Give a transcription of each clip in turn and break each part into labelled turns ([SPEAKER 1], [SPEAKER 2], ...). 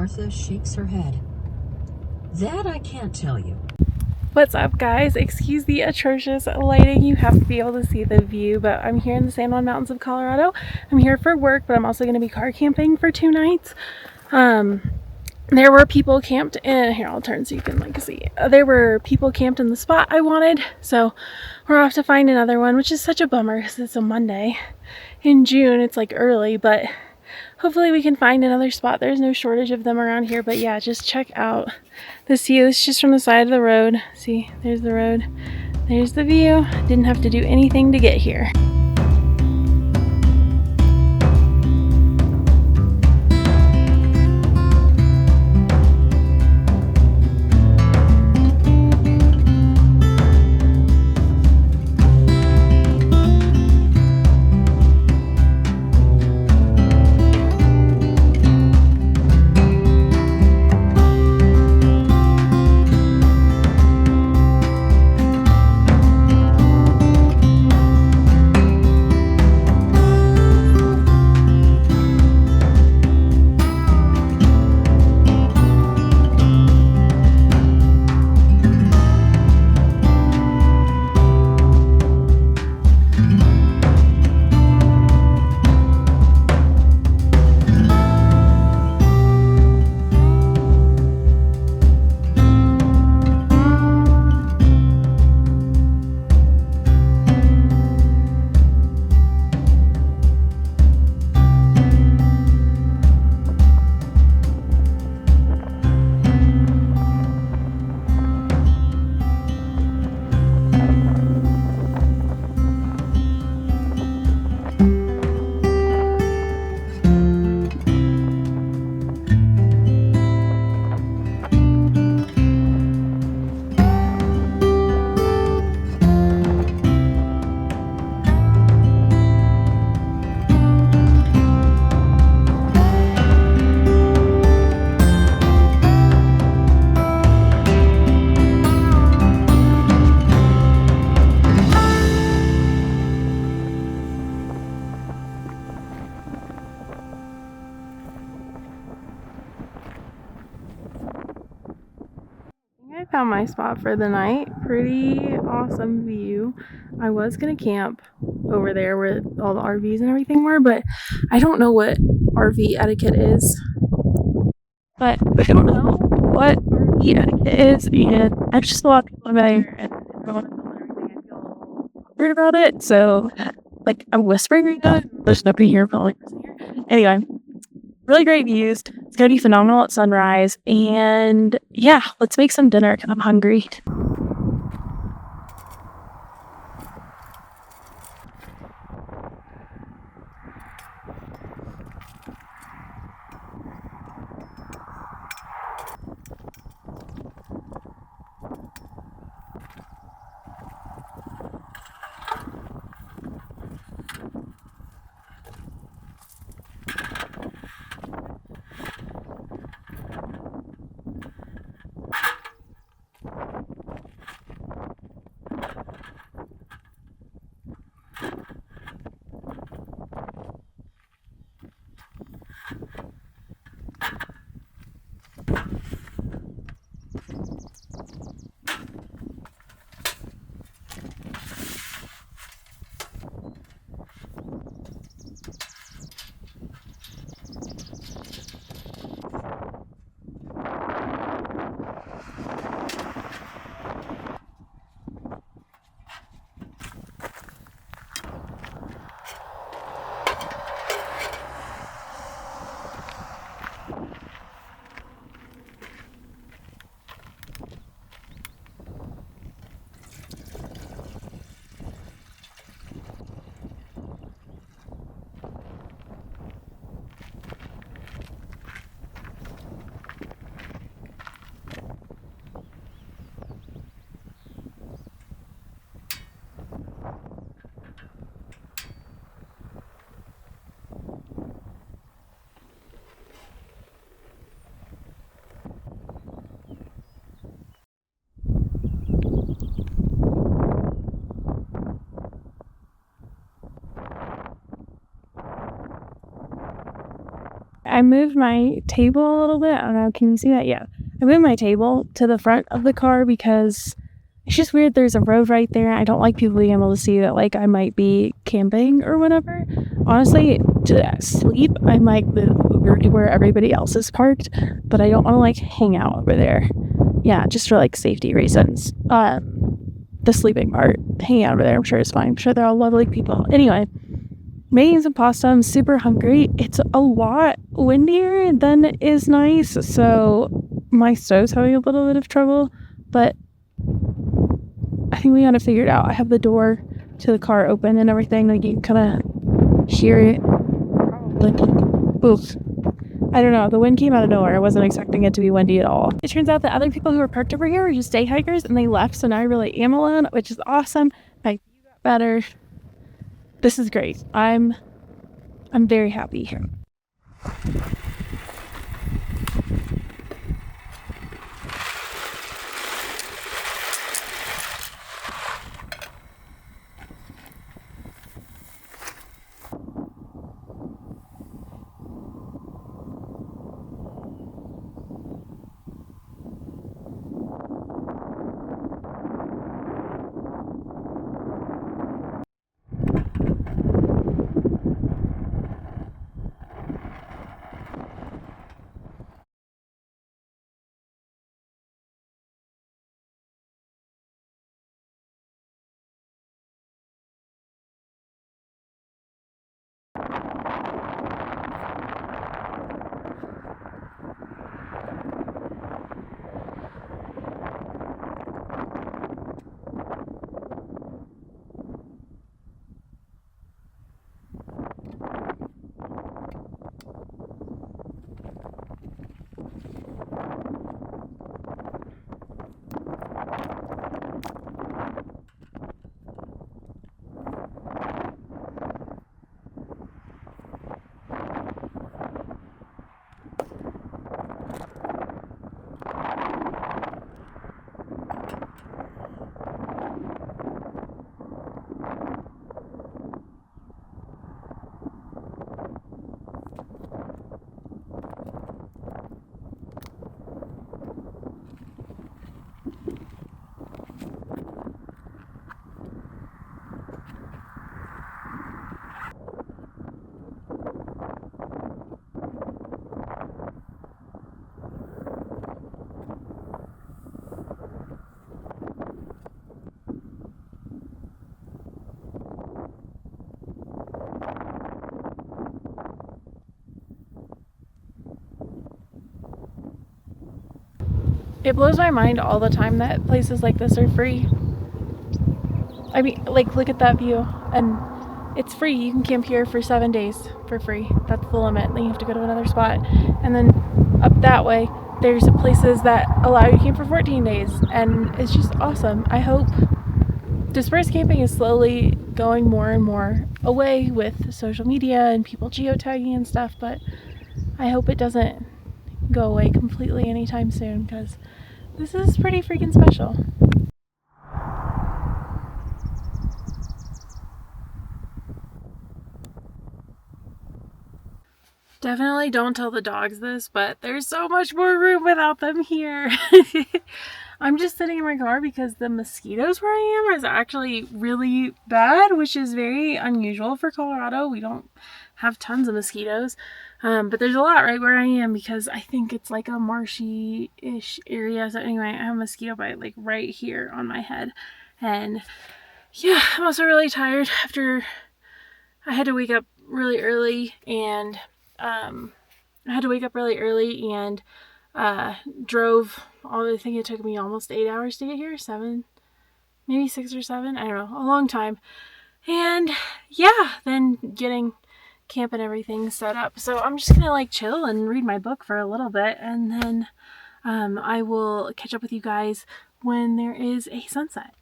[SPEAKER 1] Martha shakes her head. That I can't tell you.
[SPEAKER 2] What's up, guys? Excuse the atrocious lighting. You have to be able to see the view, but I'm here in the San Juan Mountains of Colorado. I'm here for work, but I'm also going to be car camping for 2 nights. There were people camped in, here I'll turn so you can see. There were people camped in the spot I wanted, so we're off to find another one, which is such a bummer because it's a Monday in June. It's early, but hopefully we can find another spot. There's no shortage of them around here, but yeah, just check out this view. It's just from the side of the road. See, there's the road, there's the view. Didn't have to do anything to get here. I found my spot for the night. Pretty awesome view. I was gonna camp over there where all the RVs and everything were, but I don't know what RV etiquette is. And there's just a lot of people in there, and everyone and everything. I feel weird about it, so I'm whispering right now. There's nobody here, but here. Anyway, really great views. It's gonna be phenomenal at sunrise, and yeah, let's make some dinner because I'm hungry. I moved my table a little bit. I don't know, can you see that? Yeah. I moved my table to the front of the car because it's just weird. There's a road right there. I don't like people being able to see that, like, I might be camping or whatever. Honestly, to sleep, I might move over to where everybody else is parked, but I don't want to, like, hang out over there. Yeah, just for, like, safety reasons. The sleeping part, hanging out over there, I'm sure is fine. I'm sure they're all lovely people. Anyway, making some pasta. I'm super hungry. It's a lot windier than is nice, so my stove's having a little bit of trouble, but I think we gotta figure it out. I have the door to the car open and everything, like you can kind of hear it. Like, oof. I don't know, the wind came out of nowhere. I wasn't expecting it to be windy at all. It turns out that other people who were parked over here were just day hikers and they left, so now I really am alone, which is awesome. My view got better. This is great. I'm very happy here. It blows my mind all the time that places like this are free. I mean, like, look at that view, and it's free. You can camp here for 7 days for free. That's the limit. Then you have to go to another spot. And then up that way, there's places that allow you to camp for 14 days, and it's just awesome. I hope dispersed camping is slowly going more and more away with social media and people geotagging and stuff, but I hope it doesn't go away completely anytime soon, because this is pretty freaking special. Definitely don't tell the dogs this, but there's so much more room without them here. I'm just sitting in my car because the mosquitoes where I am is actually really bad, which is very unusual for Colorado. We don't have tons of mosquitoes, but there's a lot right where I am because I think it's like a marshy-ish area. So anyway, I have a mosquito bite like right here on my head. And yeah, I'm also really tired after I had to wake up really early and drove all. I think it took me almost 8 hours to get here. 7, maybe 6 or 7. I don't know, a long time. And yeah, then getting camp and everything set up. So I'm just gonna like chill and read my book for a little bit, and then I will catch up with you guys when there is a sunset.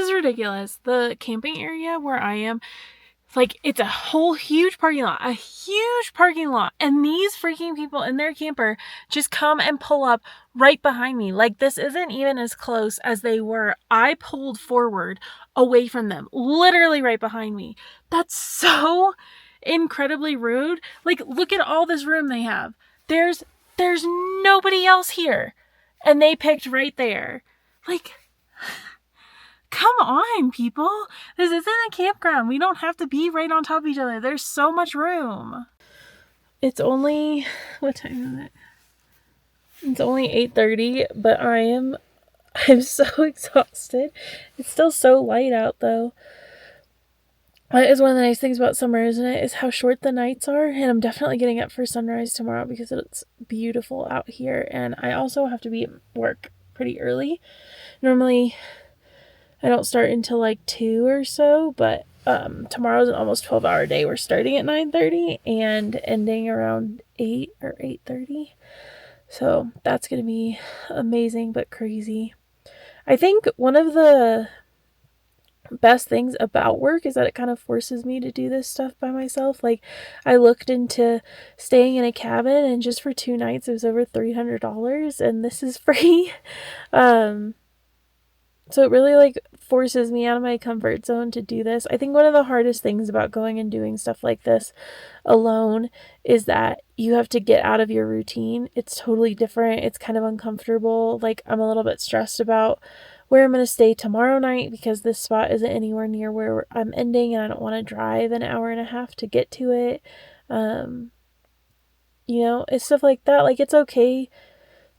[SPEAKER 2] is ridiculous. The camping area where I am, like, it's a whole huge parking lot. And these freaking people in their camper just come and pull up right behind me. Like, this isn't even as close as they were. I pulled forward away from them, literally right behind me. That's so incredibly rude. Like, look at all this room they have. There's nobody else here. And they picked right there. Like, come on, people. This isn't a campground. We don't have to be right on top of each other. There's so much room. It's only, what time is it? It's only 8:30, but I'm so exhausted. It's still so light out, though. That is one of the nice things about summer, isn't it? Is how short the nights are. And I'm definitely getting up for sunrise tomorrow because it's beautiful out here. And I also have to be at work pretty early. Normally, I don't start until like 2 or so, but tomorrow's an almost 12-hour day. We're starting at 9:30 and ending around 8 or 8:30. So that's going to be amazing but crazy. I think one of the best things about work is that it kind of forces me to do this stuff by myself. Like, I looked into staying in a cabin, and just for 2 nights it was over $300, and this is free. So it really like forces me out of my comfort zone to do this. I think one of the hardest things about going and doing stuff like this alone is that you have to get out of your routine. It's totally different. It's kind of uncomfortable. Like, I'm a little bit stressed about where I'm going to stay tomorrow night because this spot isn't anywhere near where I'm ending, and I don't want to drive an hour and a half to get to it. You know, it's stuff like that. Like, it's okay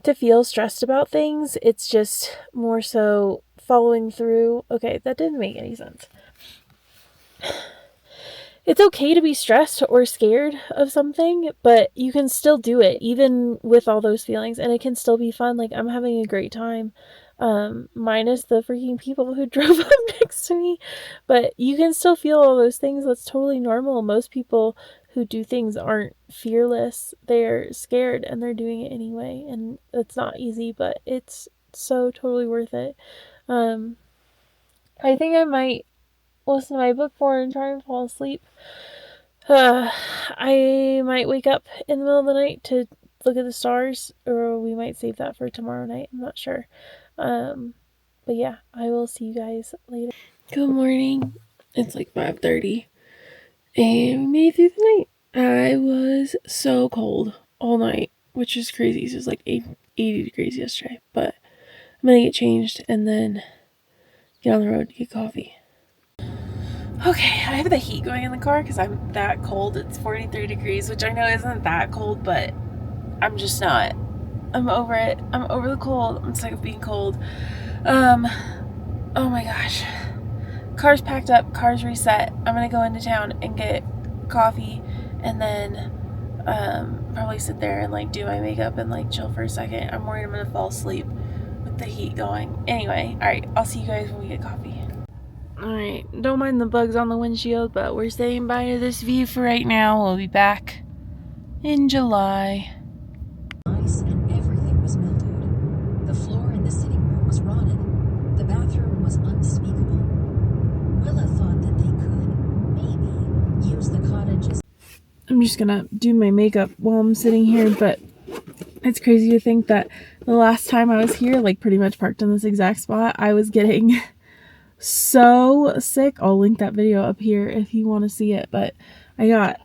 [SPEAKER 2] to feel stressed about things. It's just more so following through. Okay, that didn't make any sense. It's okay to be stressed or scared of something, but you can still do it even with all those feelings, and it can still be fun. Like, I'm having a great time, minus the freaking people who drove up next to me, but you can still feel all those things. That's totally normal. Most people who do things aren't fearless. They're scared and they're doing it anyway, and it's not easy, but it's so totally worth it. I think I might listen to my book more and try and fall asleep. I might wake up in the middle of the night to look at the stars, or we might save that for tomorrow night. I'm not sure. But yeah, I will see you guys later. Good morning. It's like 5:30, and we made it through the night. I was so cold all night, which is crazy. It was like 80 degrees yesterday, but I'm gonna get changed and then get on the road to get coffee. Okay, I have the heat going in the car because I'm that cold. It's 43 degrees, which I know isn't that cold, but I'm just not. I'm over it. I'm over the cold. I'm sick of being cold. Oh my gosh. Car's packed up. Car's reset. I'm gonna go into town and get coffee and then probably sit there and like do my makeup and like chill for a second. I'm worried I'm gonna fall asleep with the heat going. Anyway, alright, I'll see you guys when we get coffee. Alright, don't mind the bugs on the windshield, but we're saying bye to this view for right now. We'll be back in July.
[SPEAKER 1] Ice and everything was melted. The floor in the sitting room was rotted. The bathroom was unspeakable. Willa thought that they could, maybe, use the cottage's...
[SPEAKER 2] I'm just gonna do my makeup while I'm sitting here, but it's crazy to think that the last time I was here, like pretty much parked in this exact spot, I was getting so sick. I'll link that video up here if you want to see it, but I got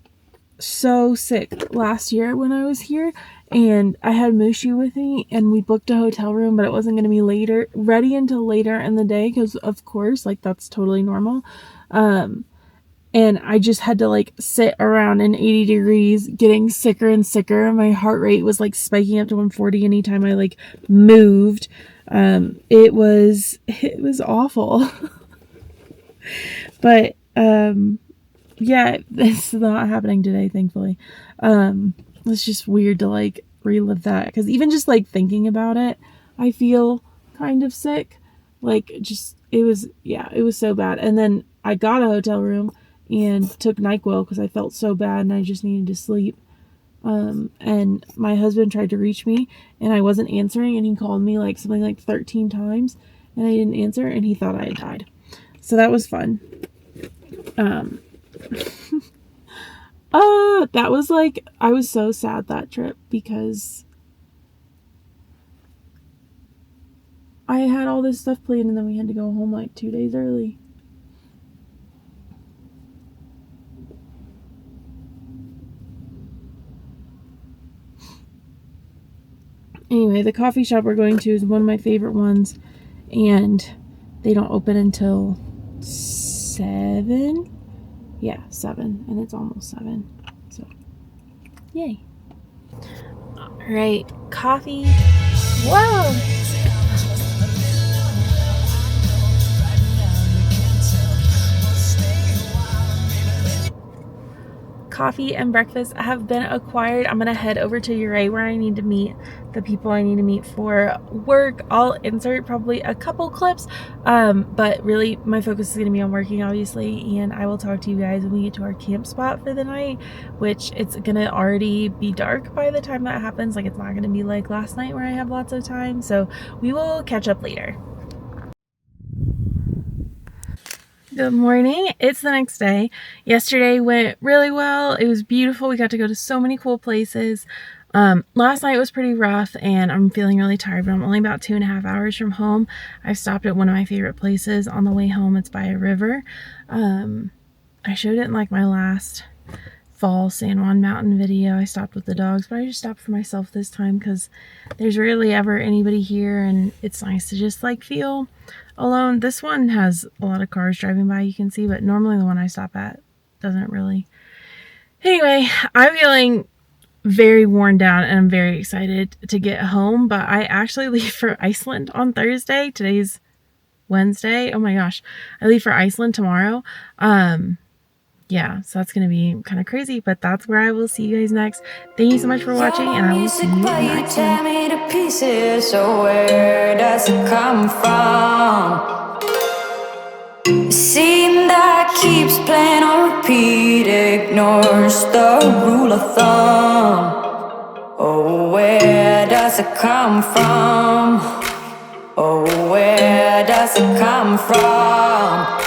[SPEAKER 2] so sick last year when I was here, and I had Mushu with me, and we booked a hotel room, but it wasn't going to be ready until later in the day, because of course, like, that's totally normal. And I just had to like sit around in 80 degrees getting sicker and sicker. My heart rate was like spiking up to 140 anytime I like moved. It was awful. But yeah, this is not happening today, thankfully. It's just weird to like relive that, because even just like thinking about it, I feel kind of sick. Like, just it was so bad. And then I got a hotel room and took NyQuil because I felt so bad and I just needed to sleep. And my husband tried to reach me and I wasn't answering, and he called me like something like 13 times and I didn't answer, and he thought I had died. So that was fun. That was like, I was so sad that trip because I had all this stuff planned and then we had to go home like 2 days early. Anyway, the coffee shop we're going to is one of my favorite ones, and they don't open until 7. Yeah, 7, and it's almost 7. So, yay. All right, coffee. Whoa! Coffee and breakfast have been acquired. I'm gonna head over to Uray where I need to meet the people I need to meet for work. I'll insert probably a couple clips, but really my focus is gonna be on working, obviously, and I will talk to you guys when we get to our camp spot for the night, which it's gonna already be dark by the time that happens. Like, it's not gonna be like last night where I have lots of time, so we will catch up later. Good morning. It's the next day. Yesterday went really well. It was beautiful. We got to go to so many cool places. Last night was pretty rough and I'm feeling really tired, but I'm only about 2.5 hours from home. I stopped at one of my favorite places on the way home. It's by a river. I showed it in like my last fall San Juan Mountain video. I stopped with the dogs, but I just stopped for myself this time because there's rarely ever anybody here and it's nice to just like feel alone. This one has a lot of cars driving by, you can see, but normally the one I stop at doesn't really. Anyway, I'm feeling very worn down and I'm very excited to get home, but I actually leave for Iceland on Thursday. Today's Wednesday. Oh my gosh. I leave for Iceland tomorrow. Yeah, so that's going to be kind of crazy, but that's where I will see you guys next. Thank you so much for watching, and I will see you next time. Me to pieces, so where does it come from? The scene that keeps playing on repeat ignores the rule of thumb. Oh, where does it come from? Oh, where does it come from?